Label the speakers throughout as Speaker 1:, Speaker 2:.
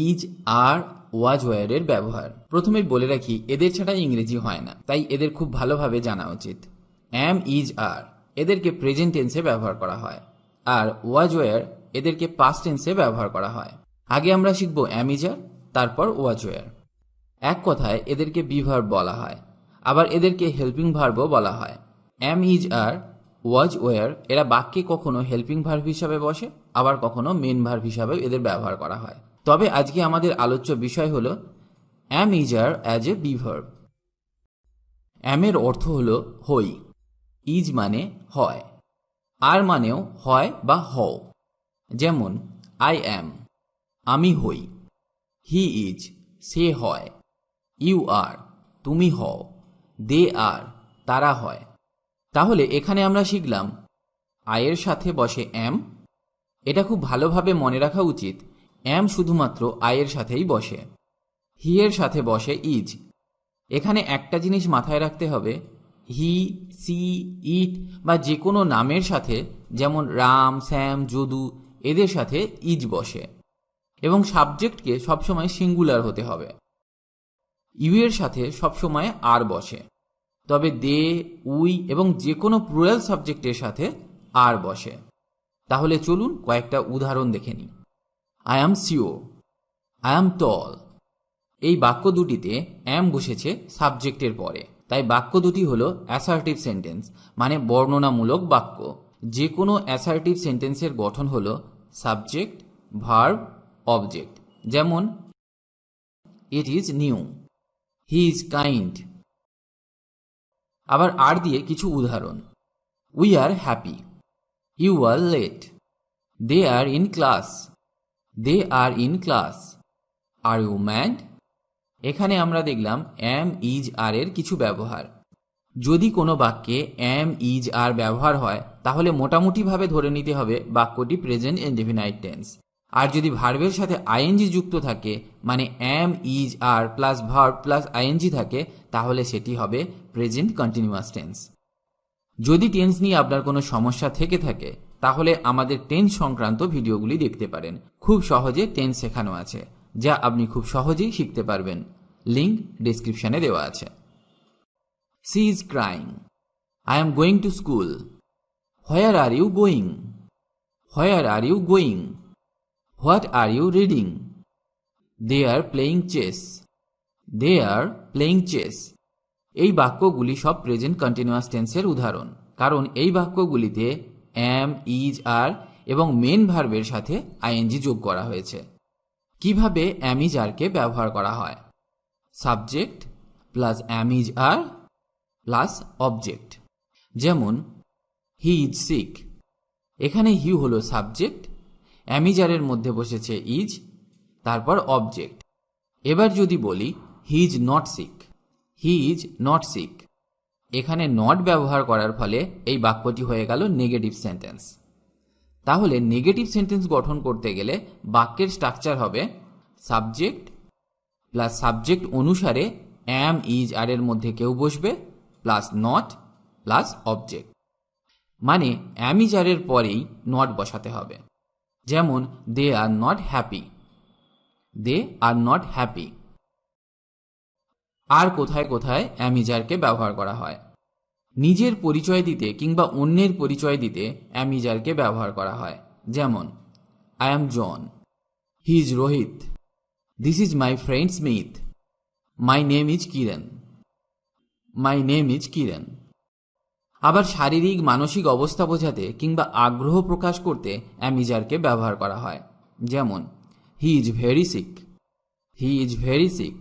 Speaker 1: Is, আর, ওয়াজ, ওয়ারের ব্যবহার। প্রথমে বলে রাখি এদের ছাড়া ইংরেজি হয় না, তাই এদের খুব ভালোভাবে জানা উচিত। অ্যাম, ইজ, আর এদেরকে প্রেজেন্ট টেন্সে ব্যবহার করা হয়, আর ওয়াজ, ওয়ার এদেরকে পাস্ট টেন্সে ব্যবহার করা হয়। আগে আমরা শিখব অ্যাম, ইজ, আর, তারপর ওয়াজ, ওয়ার। এক কথায় এদেরকে বি ভার্ব বলা হয়, আবার এদেরকে হেল্পিং ভার্বও বলা হয়। অ্যাম, ইজ, আর, ওয়াজ, ওয়ার এরা বাক্যে কখনো হেল্পিং ভার্ব হিসাবে বসে, আবার কখনো মেন ভার্ব হিসাবে এদের ব্যবহার করা হয়। তবে আজকে আমাদের আলোচ্য বিষয় হলো am, is, are as a be verb. অ্যামের অর্থ হলো হই, ইজ মানে হয়, আর মানেও হয় বা হও। যেমন আই অ্যাম, আমি হই, হি ইজ, সে হয়, ইউ আর, তুমি হও, দে আর, তারা হয়। তাহলে এখানে আমরা শিখলাম আয়ের সাথে বসে অ্যাম। এটা খুব ভালোভাবে মনে রাখা উচিত, অ্যাম শুধুমাত্র আয়ের সাথেই বসে। হি এর সাথে বসে ইজ। এখানে একটা জিনিস মাথায় রাখতে হবে, হি, সি, ইট বা যে কোনো নামের সাথে, যেমন রাম, শ্যাম, যদু এদের সাথে ইজ বসে, এবং সাবজেক্টকে সবসময় সিঙ্গুলার হতে হবে। ইউ এর সাথে সবসময় আর বসে, তবে দে, উই এবং যে কোনো প্লুরাল সাবজেক্টের সাথে আর বসে। তাহলে চলুন কয়েকটা উদাহরণ দেখে নিই। I am sure, I am tall. এই বাক্য দুটিতে অ্যাম বসেছে সাবজেক্টের পরে, তাই বাক্য দুটি হল অ্যাসার্টিভ সেন্টেন্স, মানে বর্ণনামূলক বাক্য। যে কোনো অ্যাসার্টিভ সেন্টেন্সের গঠন হল সাবজেক্ট, ভার্ব, অবজেক্ট। যেমন it is new, he is kind. আবার আর দিয়ে কিছু উদাহরণ, we are happy, you are late, they are in class, they are in class, are you mad. এখানে আমরা দেখলাম অ্যাম, ইজ, আর এর কিছু ব্যবহার। যদি কোনো বাক্যে অ্যাম, ইজ, আর ব্যবহার হয় তাহলে মোটামুটিভাবে ধরে নিতে হবে বাক্যটি প্রেজেন্ট ইনডেফিনাইট টেন্স। আর যদি ভার্বের সাথে আইএনজি যুক্ত থাকে, মানে am, is, are plus verb plus ING থাকে, তাহলে সেটি হবে প্রেজেন্ট কন্টিনিউয়াস টেন্স। যদি টেন্স নিয়ে আপনার কোনো সমস্যা থেকে থাকে তাহলে আমাদের টেন্স সংক্রান্ত ভিডিওগুলি দেখতে পারেন। খুব সহজে টেন্স শেখানো আছে, যা আপনি খুব সহজেই শিখতে পারবেন। লিঙ্ক ডেসক্রিপশনে দেওয়া আছে। She is crying. I am going to school. Where are you going? Where are you going? What are you reading? They are playing chess. They are playing chess. এই বাক্যগুলি সব প্রেজেন্ট কন্টিনিউয়াস টেন্সের উদাহরণ, কারণ এই বাক্যগুলিতে অ্যাম, ইজ, আর এবং main ভার্বের সাথে আইএনজি যোগ করা হয়েছে। কিভাবে অ্যাম, ইজ, আরকে ব্যবহার করা হয়? Subject plus am, is, are plus object. যেমন হি ইজ সিক, এখানে হি হলো সাবজেক্ট, অ্যাম, ইজ, আর এর মধ্যে বসেছে ইজ, তারপর অবজেক্ট। এবার যদি বলি he is not sick, he is not sick, এখানে নট ব্যবহার করার ফলে এই বাক্যটি হয়ে গেল নেগেটিভ সেন্টেন্স। তাহলে নেগেটিভ সেন্টেন্স গঠন করতে গেলে বাক্যের স্ট্রাকচার হবে সাবজেক্ট প্লাস সাবজেক্ট অনুসারে অ্যাম, ইজ, আর এর মধ্যে কেউ বসবে, প্লাস নট প্লাস অবজেক্ট। মানে অ্যাম, ইজ, আর এর পরেই নট বসাতে হবে। যেমন they are not happy, they are not happy. আর কোথায় কোথায় অ্যাম, ইজ, আরকে ব্যবহার করা হয়? নিজের পরিচয় দিতে কিংবা অন্যের পরিচয় দিতে অ্যাম, ইজ, আরকে ব্যবহার করা হয়। যেমন I am John, he is Rohit, this is my friend Smith, my name is Kiran, my name is Kiran. আবার শারীরিক মানসিক অবস্থা বোঝাতে কিংবা আগ্রহ প্রকাশ করতে অ্যাম, ইজ, আরকে ব্যবহার করা হয়। যেমন he is very sick, he is very sick,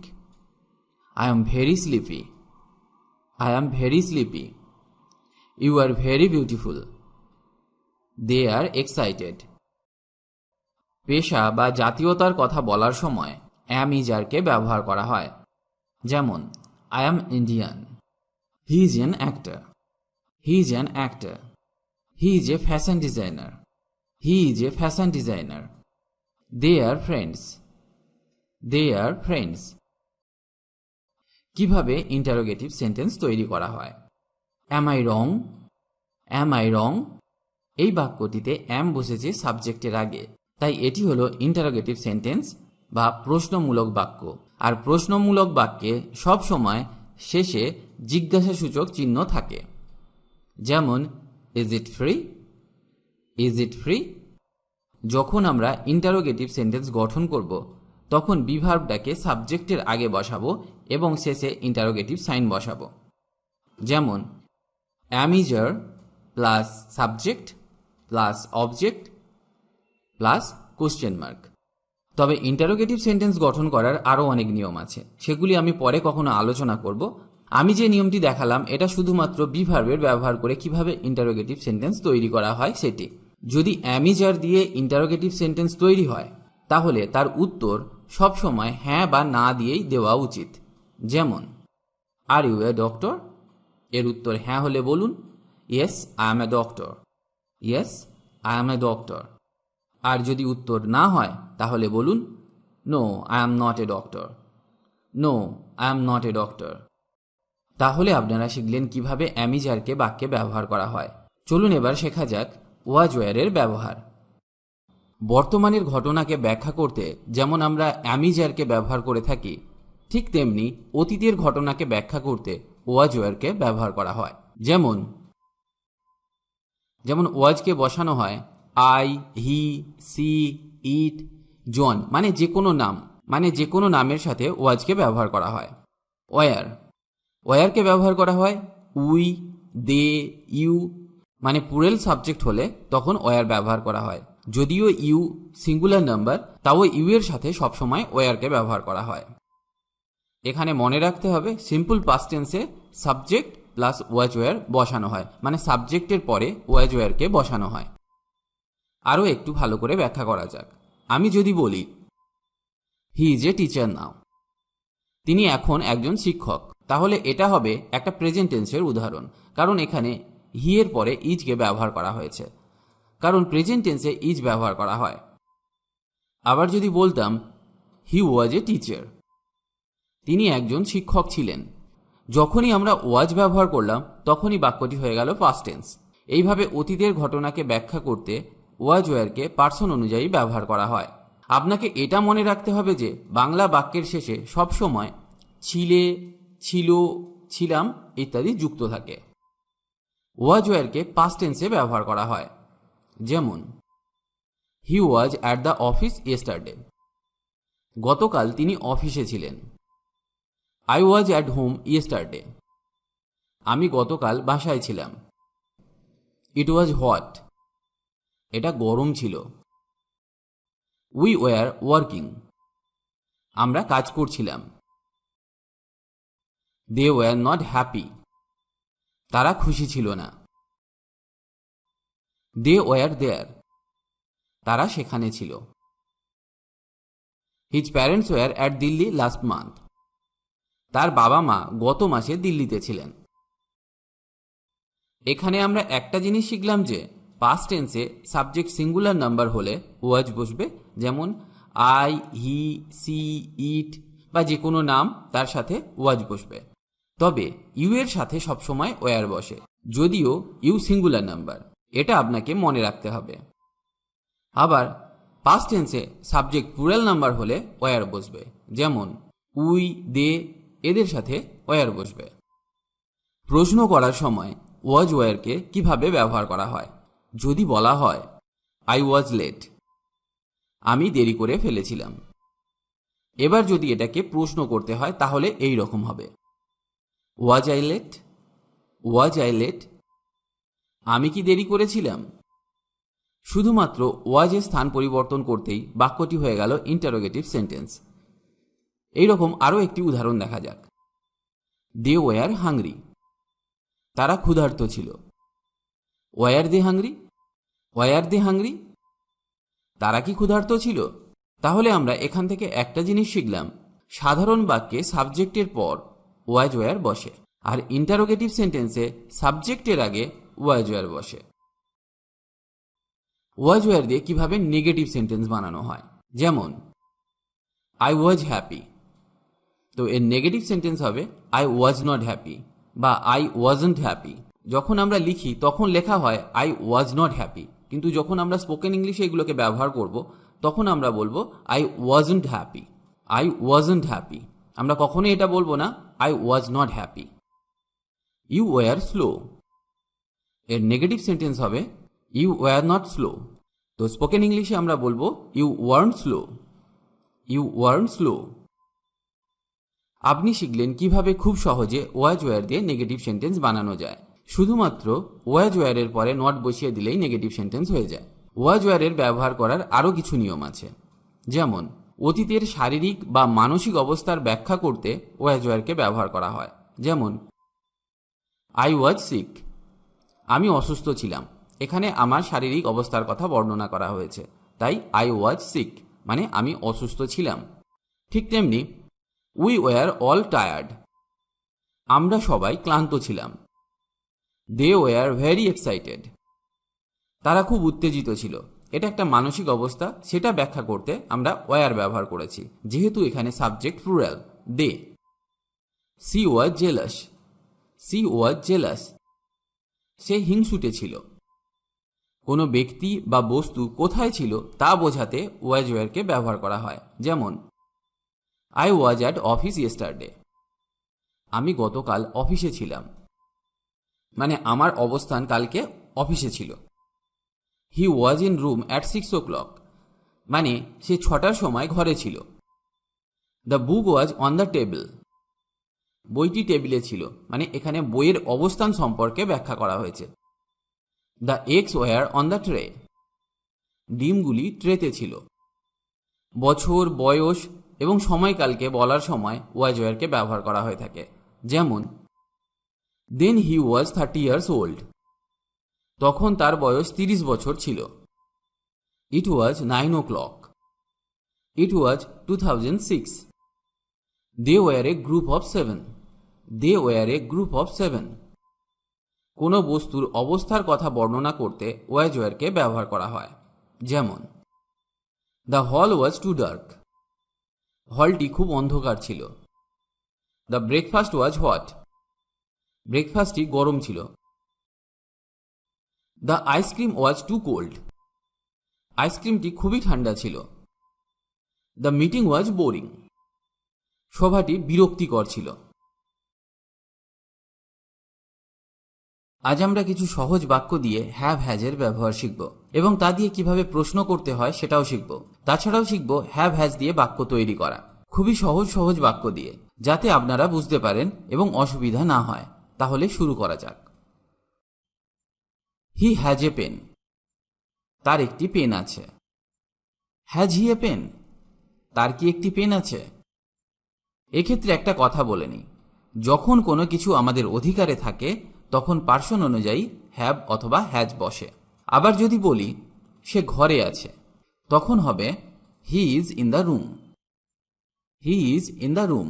Speaker 1: I am very sleepy, I am very sleepy, you are very beautiful, they are excited. পেশা বা জাতীয়তার কথা বলার সময় অ্যাম, ইজ, আরকে ব্যবহার করা হয়। যেমন I am Indian, he is an actor, he is an actor, he is a fashion designer, he is a fashion designer, they are friends, they are friends. কিভাবে ইন্টারোগেটিভ সেন্টেন্স তৈরি করা হয়? Am I wrong, am I wrong. এই বাক্যটিতে অ্যাম বসেছে সাবজেক্টের আগে, তাই এটি হলো ইন্টারোগেটিভ সেন্টেন্স বা প্রশ্নমূলক বাক্য। আর প্রশ্নমূলক বাক্যে সব সময় শেষে জিজ্ঞাসাসূচক চিহ্ন থাকে। যেমন is it free, is it free. যখন আমরা ইন্টারোগেটিভ সেন্টেন্স গঠন করব তখন বি ভার্বটাকে সাবজেক্টের আগে বসাবো এবং শেষে ইন্টারোগেটিভ সাইন বসাবো। যেমন am is are plus subject plus object plus question mark. তবে ইন্টারোগেটিভ সেন্টেন্স গঠন করার আরও অনেক নিয়ম আছে, সেগুলি আমি পরে কখনো আলোচনা করব। আমি যে নিয়মটি দেখালাম এটা শুধুমাত্র বি ভার্বের ব্যবহার করে কিভাবে ইন্টারোগেটিভ সেন্টেন্স তৈরি করা হয় সেটি। যদি অ্যামিজার দিয়ে ইন্টারোগেটিভ সেন্টেন্স তৈরি হয় তাহলে তার উত্তর সবসময় হ্যাঁ বা না দিয়েই দেওয়া উচিত। যেমন আর ইউ এ ডক্টর, এর উত্তর হ্যাঁ হলে বলুন yes I am a doctor, yes I am a doctor. আর যদি উত্তর না হয় তাহলে বলুন no I am not a doctor, no I am not a doctor. তাহলে আপনারা শিখলেন কিভাবে অ্যামিজারকে বাক্যে ব্যবহার করা হয়। চলুন এবার শেখা যাক ওয়াজ ওয়্যারের ব্যবহার। বর্তমানের ঘটনাকে ব্যাখ্যা করতে যেমন আমরা অ্যামিজারকে ব্যবহার করে থাকি, ঠিক তেমনি অতীতের ঘটনাকে ব্যাখ্যা করতে ওয়াজ ওয়্যারকে ব্যবহার করা হয়। যেমন ওয়াজকে বসানো হয় আই, হি, সি, ইট, জন মানে যে কোনো নাম, মানে যে কোনো নামের সাথে ওয়াজকে ব্যবহার করা হয়। ওয়্যার, ওয়্যারকে ব্যবহার করা হয় উই, দে, ইউ মানে প্লুরাল সাবজেক্ট হলে তখন ওয়্যার ব্যবহার করা হয়। যদিও ইউ সিঙ্গুলার নাম্বার তাও ইউ এর সাথে সবসময় ওয়্যারকে ব্যবহার করা হয়। এখানে মনে রাখতে হবে সিম্পল পাস্ট টেন্সে সাবজেক্ট প্লাস ওয়াজ ওয়্যার বসানো হয়, মানে সাবজেক্টের পরে ওয়াজ ওয়্যারকে বসানো হয়। আরও একটু ভালো করে ব্যাখ্যা করা যাক। আমি যদি বলি হি ইজ এ টিচার নাও, তিনি এখন একজন শিক্ষক, তাহলে এটা হবে একটা প্রেজেন্ট টেন্সের উদাহরণ, কারণ এখানে হি এর পরে ইজকে ব্যবহার করা হয়েছে, কারণ প্রেজেন্ট টেন্সে ইজ ব্যবহার করা হয়। আবার যদি বলতাম হি ওয়াজ এ টিচার, তিনি একজন শিক্ষক ছিলেন, যখনই আমরা ওয়াজ ব্যবহার করলাম তখনই বাক্যটি হয়ে গেল পাস্ট টেন্স। এইভাবে অতীতের ঘটনাকে ব্যাখ্যা করতে ওয়াজ ওয়্যারকে পার্সন অনুযায়ী ব্যবহার করা হয়। আপনাকে এটা মনে রাখতে হবে যে বাংলা বাক্যের শেষে সবসময় ছিলে, ছিল, ছিলাম ইত্যাদি যুক্ত থাকে। ওয়াজ ওয়্যারকে পাস্ট টেন্সে ব্যবহার করা হয়। যেমন he was at the office yesterday, গতকাল তিনি অফিসে ছিলেন। I was at home yesterday, আমি গতকাল বাসায় ছিলাম। ইট ওয়াজ হট, এটা গরম ছিল। উই ওয়ার ওয়ার্কিং, আমরা কাজ করছিলাম। দে ওয়ার নট হ্যাপি, তারা খুশি ছিল না। দে ওয়ার দেয়ার, তারা সেখানে ছিল। His parents were at Delhi last month, তার বাবা মা গত মাসে দিল্লিতে ছিলেন। এখানে আমরা একটা জিনিস শিখলাম যে পাস্ট টেন্সে সাবজেক্ট সিঙ্গুলার নাম্বার হলে ওয়াজ বসবে, যেমন আই, হি, সি, ইট বা যে কোনো নাম তার সাথে ওয়াজ বসবে। তবে ইউ এর সাথে সবসময় ওয়্যার বসে, যদিও ইউ সিঙ্গুলার নাম্বার, এটা আপনাকে মনে রাখতে হবে। আবার পাস্ট টেন্সে সাবজেক্ট প্লুরাল নাম্বার হলে ওয়্যার বসবে, যেমন উই, দে এদের সাথে ওয়্যার বসবে। প্রশ্ন করার সময় ওয়াজ ওয়্যারকে কিভাবে ব্যবহার করা হয়? যদি বলা হয় আই ওয়াজ লেট, আমি দেরি করে ফেলেছিলাম। এবার যদি এটাকে প্রশ্ন করতে হয় তাহলে এই রকম হবে was I let, was I let, আমি কি দেরি করেছিলাম? শুধুমাত্র ওয়াজের স্থান পরিবর্তন করতেই বাক্যটি হয়ে গেল ইন্টারোগেটিভ সেন্টেন্স। এইরকম আরও একটি উদাহরণ দেখা যাক। দে ওয়ার হাংরি, তারা ক্ষুধার্ত ছিল। ওয়ার দে হাংরি, ওয়ার দে হাংরি, তারা কি ক্ষুধার্ত ছিল? তাহলে আমরা এখান থেকে একটা জিনিস শিখলাম, সাধারণ বাক্যে সাবজেক্টের পর ওয়াজ ওয়্যার বসে, আর ইন্টারোগেটিভ সেন্টেন্সে সাবজেক্টের আগে ওয়াজ ওয়্যার বসে। ওয়াজ ওয়্যার দিয়ে কিভাবে নেগেটিভ সেন্টেন্স বানানো হয়, যেমন আই ওয়াজ হ্যাপি, তো এর নেগেটিভ সেন্টেন্স হবে আই ওয়াজ নট হ্যাপি বা আই ওয়াজন্ট হ্যাপি। যখন আমরা লিখি তখন লেখা হয় আই ওয়াজ নট হ্যাপি, কিন্তু যখন আমরা স্পোকেন ইংলিশে এগুলোকে ব্যবহার করব তখন আমরা বলবো I wasn't happy. I wasn't happy. আমরা কখনোই এটা বলবো না I was not happy. You were slow, এর নেগেটিভ সেন্টেন্স হবে ইউ ওয়ার নট স্লো। তো স্পোকেন ইংলিশে আমরা বলবো you weren't slow. You weren't slow. আপনি শিখলেন কিভাবে খুব সহজে ওয়াজ ওয়ার দিয়ে নেগেটিভ সেন্টেন্স বানানো যায়। শুধুমাত্র ওয়াজ ওয়ারের পরে নট বসিয়ে দিলেই নেগেটিভ সেন্টেন্স হয়ে যায়। ওয়াজ ওয়ারের ব্যবহার করার আরও কিছু নিয়ম আছে, যেমন অতীতের শারীরিক বা মানসিক অবস্থার ব্যাখ্যা করতে ওয়াজ ওয়ারকে ব্যবহার করা হয়। যেমন আই ওয়াজ সিক, আমি অসুস্থ ছিলাম। এখানে আমার শারীরিক অবস্থার কথা বর্ণনা করা হয়েছে, তাই আই ওয়াজ সিক মানে আমি অসুস্থ ছিলাম। ঠিক তেমনি উই ওয়ার অল টায়ার্ড, আমরা সবাই ক্লান্ত ছিলাম। দে ওয়ার ভেরি এক্সাইটেড, তারা খুব উত্তেজিত ছিল। এটা একটা মানসিক অবস্থা, সেটা ব্যাখ্যা করতে আমরা ওয়ার ব্যবহার করেছি, যেহেতু এখানে subject plural they. She was jealous, she was jealous, সে হিংসুটে ছিল। কোনো ব্যক্তি বা বস্তু কোথায় ছিল তা বোঝাতে ওয়াজ ওয়ারকে ব্যবহার করা হয়। যেমন I was at office yesterday, আমি গতকাল অফিসে ছিলাম, মানে আমার অবস্থান কালকে অফিসে ছিল। He was in room at 6 o'clock, মানে সে 6টার সময় ঘরে ছিল। The book was on the table, বইটি টেবিলে ছিল, মানে এখানে বইয়ের অবস্থান সম্পর্কে ব্যাখ্যা করা হয়েছে। The eggs were on the tray, ডিমগুলি ট্রেতে ছিল। বছর, বয়স এবং সময়কালকে বলার সময় ওয়াজ ওয়ারকে ব্যবহার করা হয়ে থাকে। যেমন দেন হি ওয়াজ 30 years old, তখন তার বয়স 30 বছর ছিল। It was 9 o'clock, it was 2006। They were a group of 7, they were a group of 7। কোনো বস্তুর অবস্থার কথা বর্ণনা করতে ওয়াজ ওয়ারকে ব্যবহার করা হয়। যেমন the hall was two dark, হলটি খুব অন্ধকার ছিল। দ্য ব্রেকফাস্ট ওয়াজ হট, ব্রেকফাস্টটি গরম ছিল। The ice cream was too cold, আইসক্রিমটি খুবই ঠান্ডা ছিল। দ্য মিটিং ওয়াজ বোরিং, সভাটি বিরক্তিকর ছিল। আজ আমরা কিছু সহজ বাক্য দিয়ে হ্যাভ হ্যাজের ব্যবহার শিখব এবং তা দিয়ে কিভাবে প্রশ্ন করতে হয় সেটাও শিখব। তাছাড়াও শিখব হ্যাভ হ্যাজ দিয়ে বাক্য তৈরি করা, খুবই সহজ সহজ বাক্য দিয়ে, যাতে আপনারা বুঝতে পারেন এবং অসুবিধা না হয়। তাহলে শুরু করা যাক। হি হ্যাজ এ পেন, তার একটি পেন আছে। হ্যাজ হি এ পেন, তার কি একটি পেন আছে? এক্ষেত্রে একটা কথা বলে নিই, যখন কোনো কিছু আমাদের অধিকারে থাকে তখন পার্সন অনুযায়ী হ্যাভ অথবা হ্যাজ বসে। আবার যদি বলি সে ঘরে আছে, তখন হবে he is in the room, he is in the room.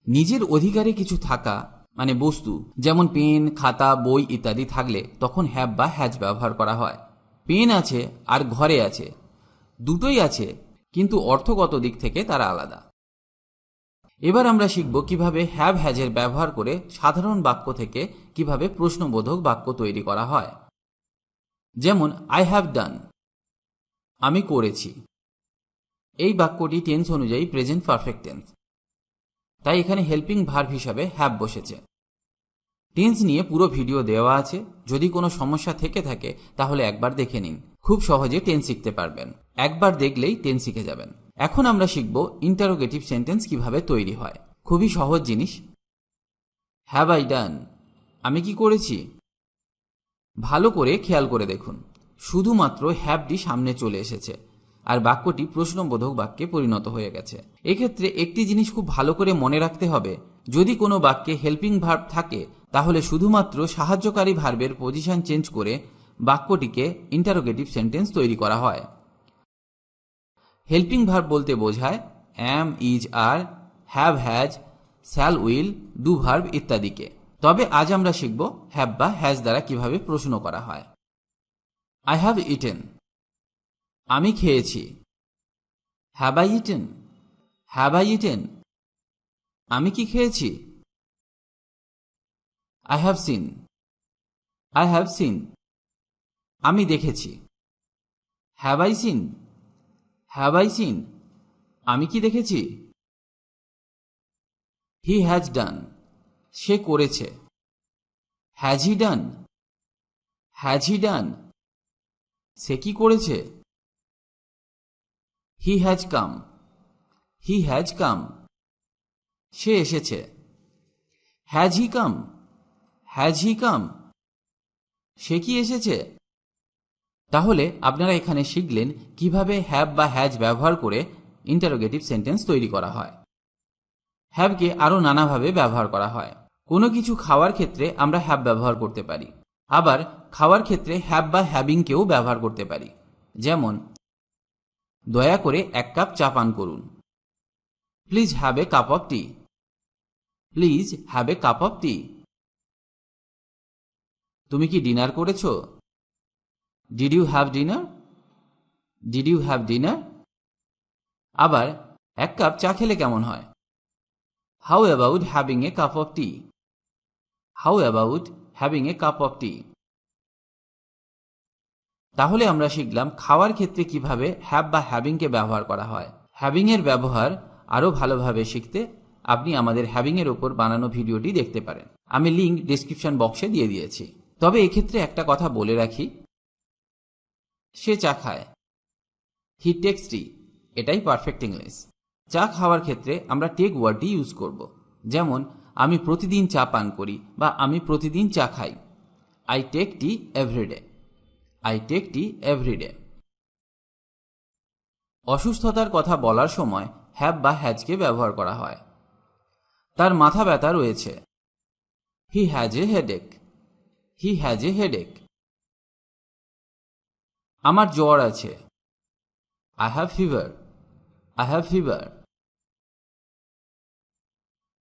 Speaker 1: নিজের অধিকারে কিছু থাকা মানে বস্তু, যেমন পেন, খাতা, বই ইত্যাদি থাকলে তখন হ্যাভ বা হ্যাজ ব্যবহার করা হয়। পেন আছে আর ঘরে আছে, দুটোই আছে, কিন্তু অর্থগত দিক থেকে তারা আলাদা। এবার আমরা শিখব কিভাবে হ্যাভ হ্যাজের ব্যবহার করে সাধারণ বাক্য থেকে কিভাবে প্রশ্নবোধক বাক্য তৈরি করা হয়। যেমন আই হ্যাভ ডান, আমি করেছি। এই বাক্যটি টেন্স অনুযায়ী প্রেজেন্ট পারফেক্ট টেন্স, তাই এখানে হেল্পিং ভার্ব হিসাবে হ্যাভ বসেছে। টেন্স নিয়ে পুরো ভিডিও দেওয়া আছে, যদি কোনো সমস্যা থেকে থাকে তাহলে একবার দেখে নিন, খুব সহজে টেন্স শিখতে পারবেন। একবার দেখলেই টেন্স শিখে যাবেন। এখন আমরা শিখব ইন্টারোগেটিভ সেন্টেন্স কিভাবে তৈরি হয়। খুবই সহজ জিনিস। হ্যাভ আই ডান, আমি কি করেছি? ভালো করে খেয়াল করে দেখুন, শুধুমাত্র হ্যাভটি সামনে চলে এসেছে আর বাক্যটি প্রশ্নবোধক বাক্যে পরিণত হয়ে গেছে। এক্ষেত্রে একটি জিনিস খুব ভালো করে মনে রাখতে হবে, যদি কোনো বাক্যে হেল্পিং ভার্ব থাকে তাহলে শুধুমাত্র সাহায্যকারী ভার্বের পজিশন চেঞ্জ করে বাক্যটিকে ইন্টারোগেটিভ সেন্টেন্স তৈরি করা হয়। হেল্পিং ভার্ব বলতে বোঝায় am, is, are, have, has, shall, will, do verb ইত্যাদিকে। তবে আজ আমরা শিখব হ্যাভ বা হ্যাজ দ্বারা কিভাবে প্রশ্ন করা হয়। আই হ্যাভ ইটেন, আমি খেয়েছি। Have I eaten, have I eaten, আমি কি খেয়েছি? I have seen, I have seen, আমি দেখেছি। Have I seen, have I seen, আমি কি দেখেছি? হি হ্যাজ ডান, সে করেছে। Has he done, has he ডান, সে কি করেছে? He has come, he has come, সে এসেছে। Has he come, has he কাম, সে কি এসেছে? তাহলে আপনারা এখানে শিখলেন কিভাবে হ্যাভ বা হ্যাজ ব্যবহার করে ইন্টারোগেটিভ সেন্টেন্স তৈরি করা হয়। হ্যাভকে আরও নানাভাবে ব্যবহার করা হয়। কোনো কিছু খাওয়ার ক্ষেত্রে আমরা হ্যাভ ব্যবহার করতে পারি। আবার খাওয়ার ক্ষেত্রে হ্যাভ বা হ্যাভিংকেও ব্যবহার করতে পারি। যেমন, দয়া করে 1 কাপ চা পান করুন। Please have a cup of tea, please have a cup of tea. তুমি কি ডিনার করেছ? Did you have dinner, did you have dinner. আবার 1 কাপ চা খেলে কেমন হয়? How about having a cup of tea, how about having a cup of tea. তাহলে আমরা শিখলাম খাওয়ার ক্ষেত্রে কিভাবে হ্যাভ বা হ্যাভিংকে ব্যবহার করা হয়। হ্যাভিং এর ব্যবহার আরও ভালোভাবে শিখতে আপনি আমাদের হ্যাভিং এর ওপর বানানো ভিডিওটি দেখতে পারেন। আমি লিঙ্ক ডেসক্রিপশন বক্সে দিয়ে দিয়েছি। তবে এক্ষেত্রে একটা কথা বলে রাখি, সে চা খায়, হি টেক্স টি, এটাই পারফেক্ট ইংলিশ। চা খাওয়ার ক্ষেত্রে আমরা টেক ওয়ার্ডটি ইউজ করব। যেমন, আমি প্রতিদিন চা পান করি বা আমি প্রতিদিন চা খাই। I take tea every day, I take tea every day. অসুস্থতার কথা বলার সময় হ্যাভ বা হ্যাজকে ব্যবহার করা হয়। তার মাথা ব্যথা রয়েছে, he has a headache, he has a headache. আমার জ্বর আছে, I have fever, I have fever.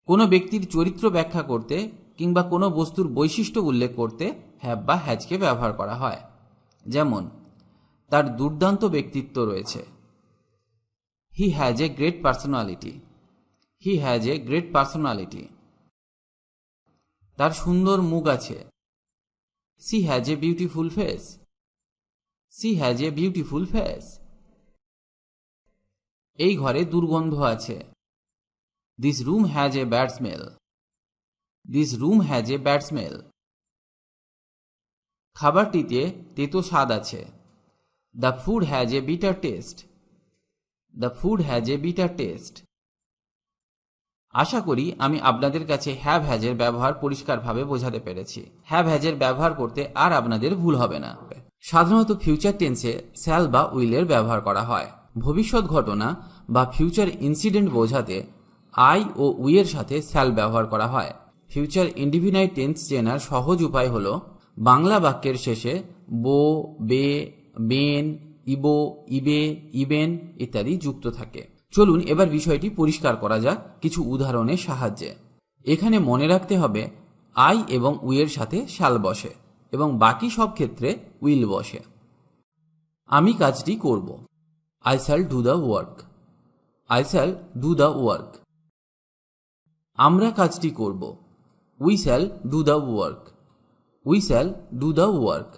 Speaker 1: কোনো ব্যক্তির চরিত্র ব্যাখ্যা করতে কিংবা কোনো বস্তুর বৈশিষ্ট্য উল্লেখ করতে হ্যাভ বা হ্যাজকে ব্যবহার করা হয়। যেমন, তার দুর্দান্ত ব্যক্তিত্ব রয়েছে, he has a great personality, he has a great personality. তার সুন্দর মুখ আছে, she has a beautiful face, she has a beautiful face. এই ঘরে দুর্গন্ধ আছে, this room has a bad smell, this room has a bad smell. খাবারটিতে তেতো স্বাদ আছে, the food has a bitter taste, the food has a bitter taste. আশা করি আমি আপনাদের কাছে হ্যাভ হ্যাজের ব্যবহার পরিষ্কারভাবে বোঝাতে পেরেছি। হ্যাভ হ্যাজের ব্যবহার করতে আর আপনাদের ভুল হবে না। সাধারণত ফিউচার টেন্সে শ্যাল বা উইলের ব্যবহার করা হয়। ভবিষ্যৎ ঘটনা বা ফিউচার ইনসিডেন্ট বোঝাতে আই ও উইয়ের সাথে শ্যাল ব্যবহার করা হয়। ফিউচার ইনডিফিনাইট টেন্স চেনার সহজ উপায় হল বাংলা বাক্যের শেষে বো, বে, বেন, ইবো, ইবে, ইবেন ইত্যাদি যুক্ত থাকে। চলুন এবার বিষয়টি পরিষ্কার করা যাক কিছু উদাহরণের সাহায্যে। এখানে মনে রাখতে হবে আই এবং উইয়ের সাথে শ্যাল বসে এবং বাকি সব ক্ষেত্রে উইল বসে। আমি কাজটি করব, I shall do the work, I shall do the work. আমরা কাজটি করব, we shall do the work, we shall do the work.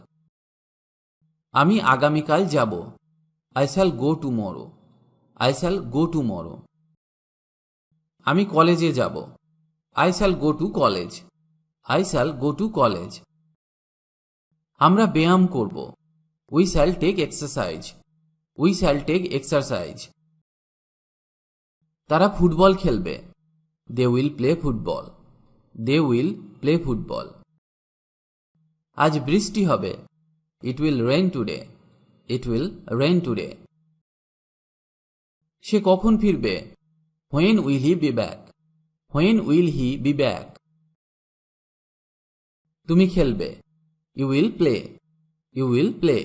Speaker 1: আমি আগামীকাল যাব, I shall go tomorrow, I shall go tomorrow. আমি কলেজে যাব, I shall go to college, I shall go to college. আমরা ব্যায়াম করব, we shall take exercise, we shall take exercise. তারা ফুটবল খেলবে, they will play football, they will play football. আজ বৃষ্টি হবে, it will rain today, it will rain today. সে কখন ফিরবে, when will he be back, when will he be back. তুমি খেলবে, you will play, you will play.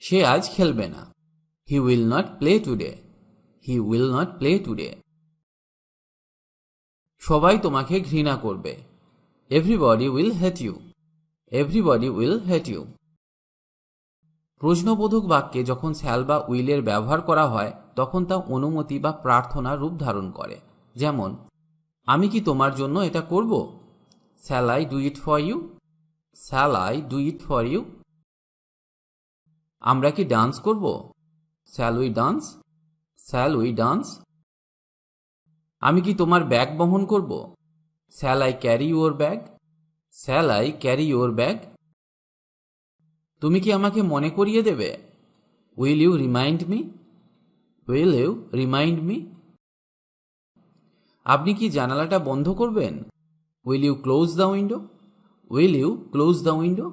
Speaker 1: সে আজ খেলবে না, he will not play today, he will not play today. সবাই তোমাকে ঘৃণা করবে, everybody will hate you, everybody will hate you. প্রশ্নবোধক বাক্যে যখন শ্যাল বা উইলের ব্যবহার করা হয় তখন তা অনুমতি বা প্রার্থনা রূপ ধারণ করে। যেমন, আমি কি তোমার জন্য এটা করব, shall I do it for you, shall I do it for you. আমরা কি ডান্স করব, Shall we dance? Shall we dance? আমি কি তোমার ব্যাগ বহন করব? Shall I carry your bag? Shall I carry your bag? তুমি কি আমাকে মনে করিয়ে দেবে? Will you remind me? Will you remind me? আপনি কি জানালাটা বন্ধ করবেন? Will you close the window? Will you close the window?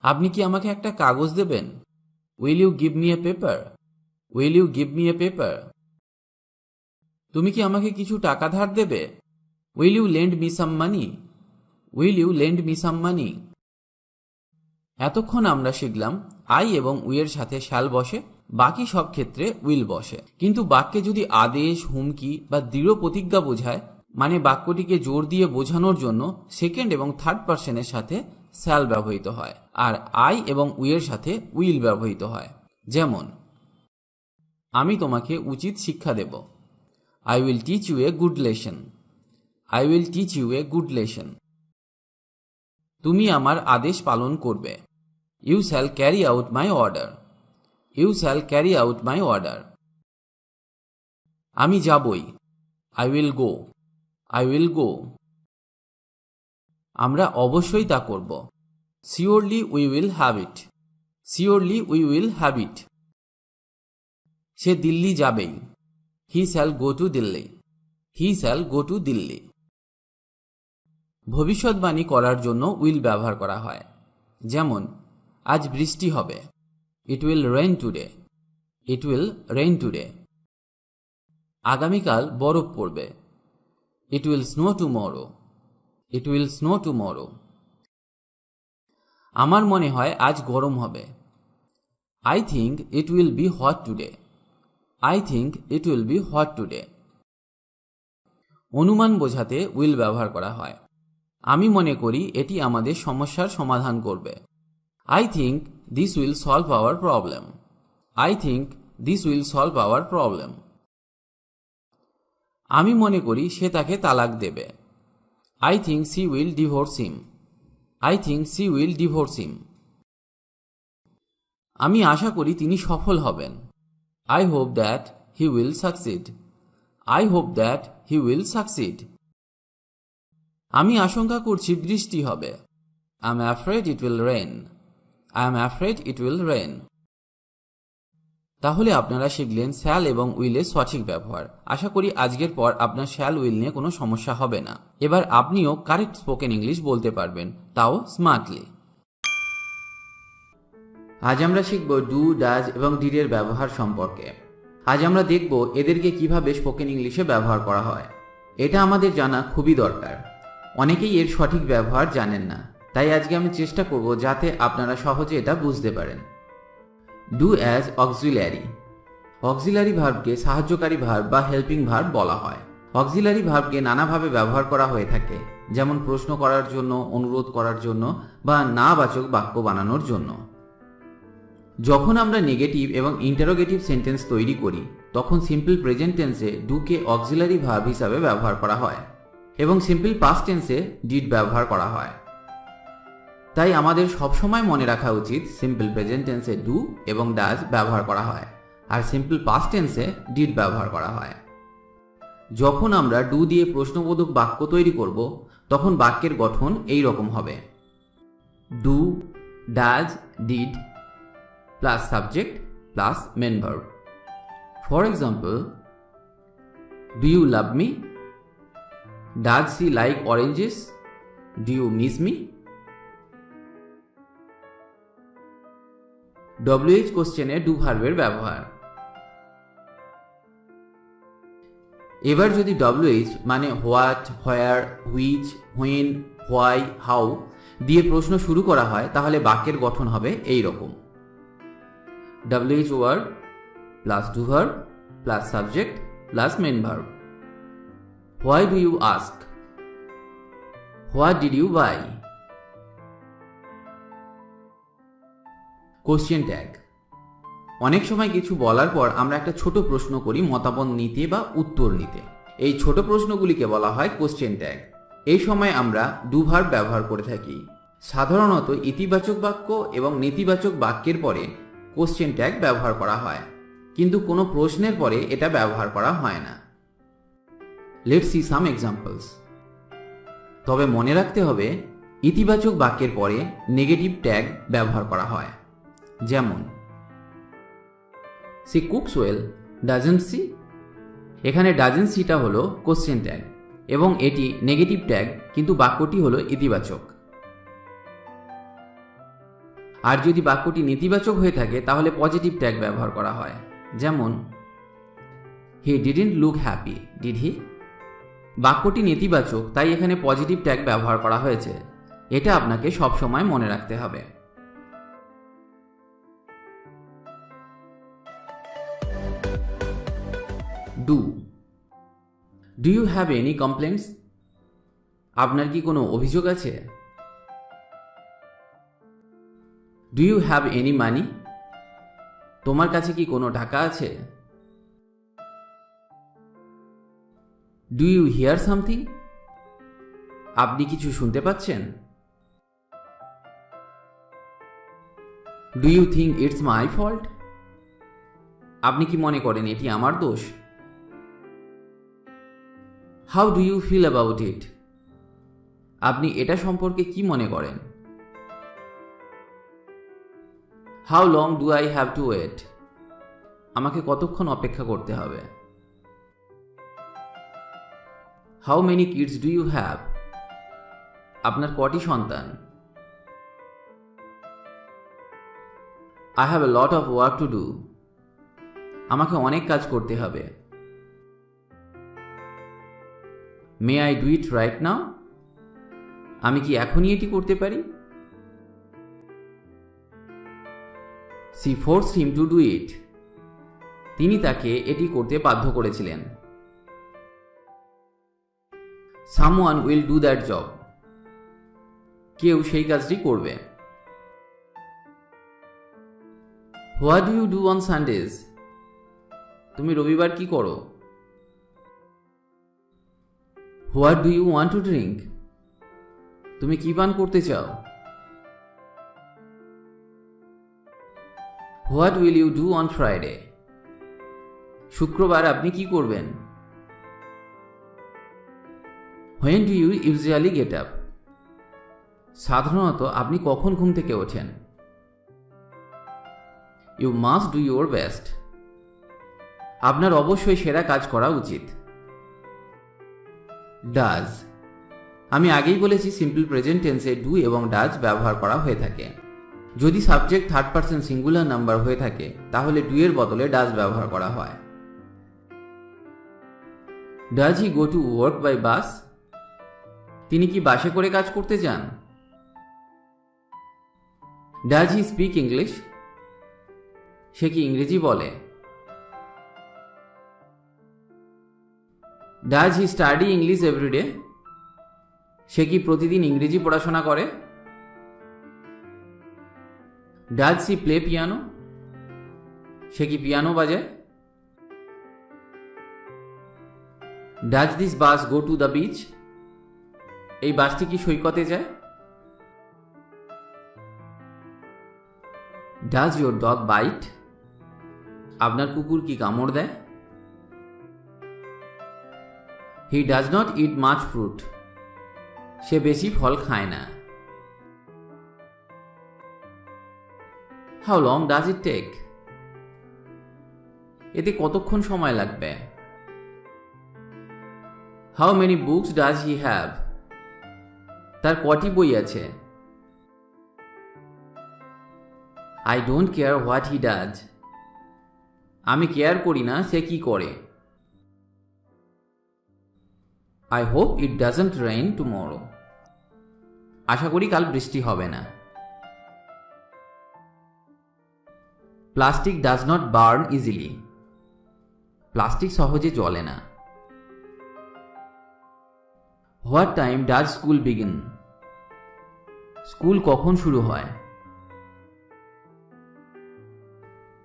Speaker 1: আপনি কি আমাকে একটা কাগজ দেবেন? Will you give me a paper? Will you give me a paper? তুমি কি আমাকে কিছু টাকা ধার দেবে? Will you lend me some money? Will you lend me some money? এতক্ষণ আমরা শিখলাম আই এবং উই এর সাথে শ্যাল বসে, বাকি সব ক্ষেত্রে উইল বসে। কিন্তু বাক্যে যদি আদেশ, হুমকি বা দৃঢ় প্রতিজ্ঞা বোঝায়, মানে বাক্যটিকে জোর দিয়ে বোঝানোর জন্য সেকেন্ড এবং থার্ড পারসনের সাথে শ্যাল ব্যবহৃত হয়, আর আই এবং উই এর সাথে উইল ব্যবহৃত হয়। যেমন, আমি তোমাকে উচিত শিক্ষা দেব। I will teach you a good lesson. I will teach you a good lesson. তুমি আমার আদেশ পালন করবে। You shall carry out my order. You shall carry out my order. আমি যাবই। I will go. I will go. আমরা অবশ্যই তা করব। Surely we will have it. Surely we will have it. সে দিল্লি যাবেই। He shall go to Delhi. He shall go to Delhi. ভবিষ্যৎবাণী করার জন্য উইল ব্যবহার করা হয়। যেমন, আজ বৃষ্টি হবে। It will rain today. It will rain today. আগামীকাল বরফ পড়বে। It will snow tomorrow. It will snow tomorrow. আমার মনে হয় আজ গরম হবে। I think it will be hot today. I think it will be hot today. অনুমান বোঝাতে উইল ব্যবহার করা হয়। আমি মনে করি এটি আমাদের সমস্যার সমাধান করবে। I think this will solve our problem. I think this will solve our problem. আমি মনে করি সে তাকে তালাক দেবে। I think she will divorce him. I think she will divorce him. আমি আশা করি তিনি সফল হবেন। I hope that he will succeed. I hope that he will succeed. আমি আশঙ্কা করছি বৃষ্টি হবে। I am afraid it will rain. I am afraid it will rain. তাহলে আপনারা শিখলেন শ্যাল এবং উইলের সঠিক ব্যবহার। আশা করি আজকের পর আপনার শ্যাল উইল নিয়ে কোনো সমস্যা হবে না। এবার আপনিও কারেক্ট স্পোকেন ইংলিশ বলতে পারবেন, তাও স্মার্টলি। আজ আমরা শিখব ডু, ডাজ এবং ডিড এর ব্যবহার সম্পর্কে। আজ আমরা দেখব এদেরকে কিভাবে স্পোকেন ইংলিশে ব্যবহার করা হয়। এটা আমাদের জানা খুবই দরকার। অনেকেই এর সঠিক ব্যবহার জানেন না, তাই আজকে আমি চেষ্টা করব যাতে আপনারা সহজে এটা বুঝতে পারেন। Do as auxiliary. অক্সিলারি ভার্বকে সাহায্যকারী ভার্ব বা হেল্পিং ভার্ব বলা হয়। অক্সিলারি ভার্বকে নানাভাবে ব্যবহার করা হয়ে থাকে, যেমন প্রশ্ন করার জন্য, অনুরোধ করার জন্য বা না বাচক বাক্য বানানোর জন্য। যখন আমরা নেগেটিভ এবং ইন্টারোগেটিভ সেন্টেন্স তৈরি করি, তখন সিম্পল প্রেজেন্ট টেন্সে ডুকে অক্সিলারি ভার্ব হিসাবে ব্যবহার করা হয় এবং সিম্পল পাস্ট টেন্সে ডিড ব্যবহার করা হয়। তাই আমাদের সবসময় মনে রাখা উচিত সিম্পল প্রেজেন্ট টেন্সে ডু এবং ডাজ ব্যবহার করা হয়, আর সিম্পল পাস্ট টেন্সে ডিড ব্যবহার করা হয়। যখন আমরা ডু দিয়ে প্রশ্নবোধক বাক্য তৈরি করব, তখন বাক্যের গঠন এই রকম হবে: do, does, did plus subject plus main verb. For example, do you love me? Does she like oranges? Do you miss me? WH কোশ্চেনে ডু ভার্বের ব্যবহার। এবার যদি WH মানে what, where, which, when, why, how দিয়ে প্রশ্ন শুরু করা হয়, তাহলে বাক্যের গঠন হবে এই রকম: WH word plus do verb plus subject plus main verb. Why do you ask? What did you buy? Question tag. অনেক সময় কিছু বলার পর আমরা একটা ছোট প্রশ্ন করি মতামত নিতে বা উত্তর নিতে। এই ছোট প্রশ্নগুলিকে বলা হয় কোশ্চেন ট্যাগ। এই সময় আমরা ডু ভার্ব ব্যবহার করে থাকি। সাধারণত ইতিবাচক বাক্য এবং নেতিবাচক বাক্যের পরে কোশ্চেন ট্যাগ ব্যবহার করা হয়, কিন্তু কোনো প্রশ্নের পরে এটা ব্যবহার করা হয় না। Let's see some examples. তবে মনে রাখতে হবে ইতিবাচক বাক্যের পরে নেগেটিভ ট্যাগ ব্যবহার করা হয়। যেমন she cooks well, doesn't she. এখানে ডাজন্ট সিটা হলো কোশ্চেন ট্যাগ এবং এটি নেগেটিভ ট্যাগ, কিন্তু বাক্যটি হলো ইতিবাচক। আর যদি বাক্যটি নেতিবাচক হয়ে থাকে তাহলে পজিটিভ ট্যাগ ব্যবহার করা হয়। যেমন he didn't look happy, did he. বাক্যটি নেতিবাচক, তাই এখানে পজিটিভ ট্যাগ ব্যবহার করা হয়েছে। এটা আপনাকে সবসময় মনে রাখতে হবে। Do you have any complaints? আপনার কি কোনো অভিযোগ আছে? Do you have any money? তোমার কাছে কি কোনো টাকা আছে? Do you hear something? আপনি কিছু শুনতে পাচ্ছেন? Do you think it's my fault? আপনি কি মনে করেন এটি আমার দোষ? How do you feel about it? আপনি এটা সম্পর্কে কি মনে করেন? How long do I have to wait? আমাকে কতক্ষণ অপেক্ষা করতে হবে? How many kids do you have? আপনার কটি সন্তান? I have a lot of work to do. আমাকে অনেক কাজ করতে হবে। May I do it right now? আমি কি এখনই এটি করতে পারি? She forced him to do it. তিনি তাকে এটি করতে বাধ্য করেছিলেন। Someone will do that job. কেউ সেই কাজটি করবে। What do you do on Sundays? তুমি রবিবার কি করো? What do you want to drink? তুমি কি পান করতে চাও? What will you do on Friday? শুক্রবার আপনি কি করবেন? When do you usually get up? সাধারণত আপনি কখন ঘুম থেকে ওঠেন? You must do your best. আপনার অবশ্যই সেরা কাজ করা উচিত। ডাজ। আমি আগেই বলেছি সিম্পল প্রেজেন্ট টেন্সে ডু এবং ডাজ ব্যবহার করা হয়ে থাকে। যদি subject third person singular number হয়ে থাকে তাহলে ডু এর বদলে ডাজ ব্যবহার করা হয়। Does he go to work by bus? তিনি কি বাসে করে কাজ করতে যান? Does he speak English? সে কি ইংরেজি বলে? Does he study English every day? সে কি প্রতিদিন ইংরেজি পড়াশোনা করে? Does she play piano? সে কি পিয়ানো বাজায়? Does this bus go to the beach? এই বাসটি কি সৈকতে যায়? Does your dog bite? আপনার কুকুর কি কামড় দেয়? He does not it much fruit. সে বেশি ফল খায় না। How long does it take? এতে কতক্ষণ সময় লাগবে? How many books does he have? তার কটি বই আছে? I don't care what he does. আমি কেয়ার করি না সে কি করে। I hope it doesn't rain tomorrow. আশা করি কাল বৃষ্টি হবে না। Plastic does not burn easily. Plastic সহজে জ্বলে না। What time does school begin? School কখন শুরু হয়?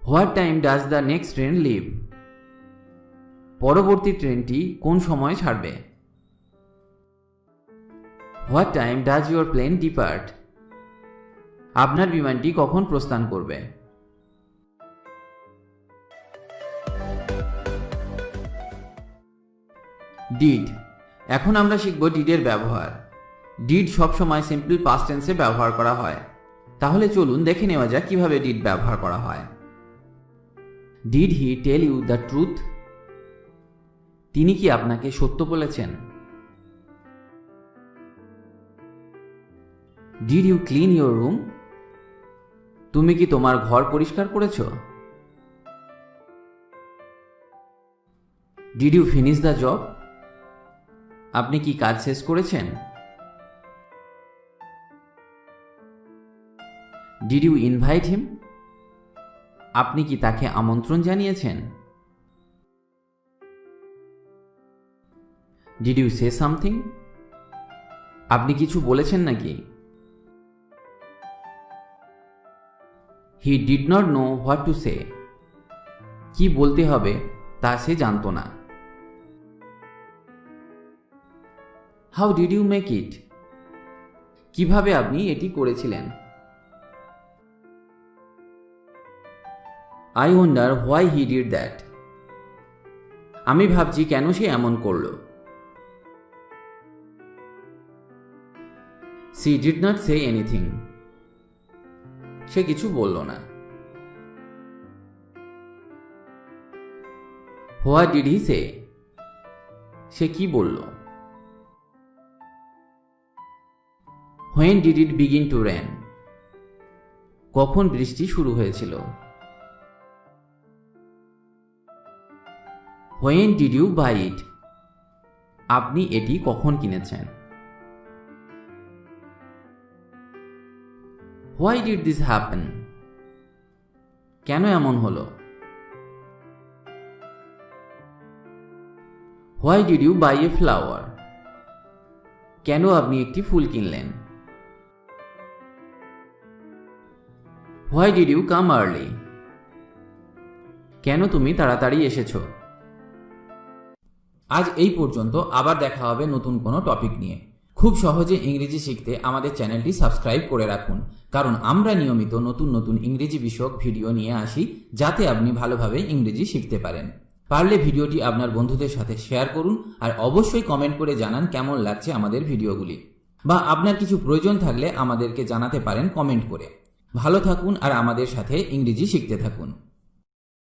Speaker 1: What time does the next train leave? পরবর্তী ট্রেনটি কোন সময় ছাড়বে? What time does your plane depart? আপনার বিমানটি কখন প্রস্থান করবে? ডিড। এখন আমরা শিখব ডিডের ব্যবহার। ডিড সবসময় সিম্পল পাস্ট টেন্সে ব্যবহার করা হয়। তাহলে চলুন দেখে নেওয়া যাক কিভাবে ডিড ব্যবহার করা হয়। Did he tell you the truth? তিনি কি আপনাকে সত্য বলেছেন? Did you clean your room? তুমি কি তোমার ঘর পরিষ্কার করেছো? Did you finish the job? আপনি কি কাজ শেষ করেছেন? Did you invite him? আপনি কি তাকে আমন্ত্রণ জানিয়েছেন? Did you say something? আপনি কিছু বলেছেন নাকি? He did not know what to say. কি বলতে হবে তা সে জানত না। How did you make it? কিভাবে আপনি এটি করেছিলেন? I wonder why he did that. আমি ভাবছি কেন সে এমন করল। She did not say anything. সে কিছু বলল না। হোয়াট ডিড হি সে? সে কি বলল? When did it begin to rain? কখন বৃষ্টি শুরু হয়েছিল? When did you buy it? আপনি এটি কখন কিনেছেন? Why did this happen? কেন এমন হলো? Why did you buy a flower? কেন আপনি একটি ফুল কিনলেন? Why did you come early? কেন তুমি তাড়াতাড়ি এসেছো? আজ এই পর্যন্ত। আবার দেখা হবে নতুন কোনো টপিক নিয়ে। খুব সহজে ইংরেজি শিখতে আমাদের চ্যানেলটি সাবস্ক্রাইব করে রাখুন, কারণ আমরা নিয়মিত নতুন নতুন ইংরেজি বিষয়ক ভিডিও নিয়ে আসি, যাতে আপনি ভালোভাবে ইংরেজি শিখতে পারেন। পারলে ভিডিওটি আপনার বন্ধুদের সাথে শেয়ার করুন, আর অবশ্যই কমেন্ট করে জানান কেমন লাগছে আমাদের ভিডিওগুলি, বা আপনার কিছু প্রয়োজন থাকলে আমাদেরকে জানাতে পারেন কমেন্ট করে। ভালো থাকুন আর আমাদের সাথে ইংরেজি শিখতে থাকুন।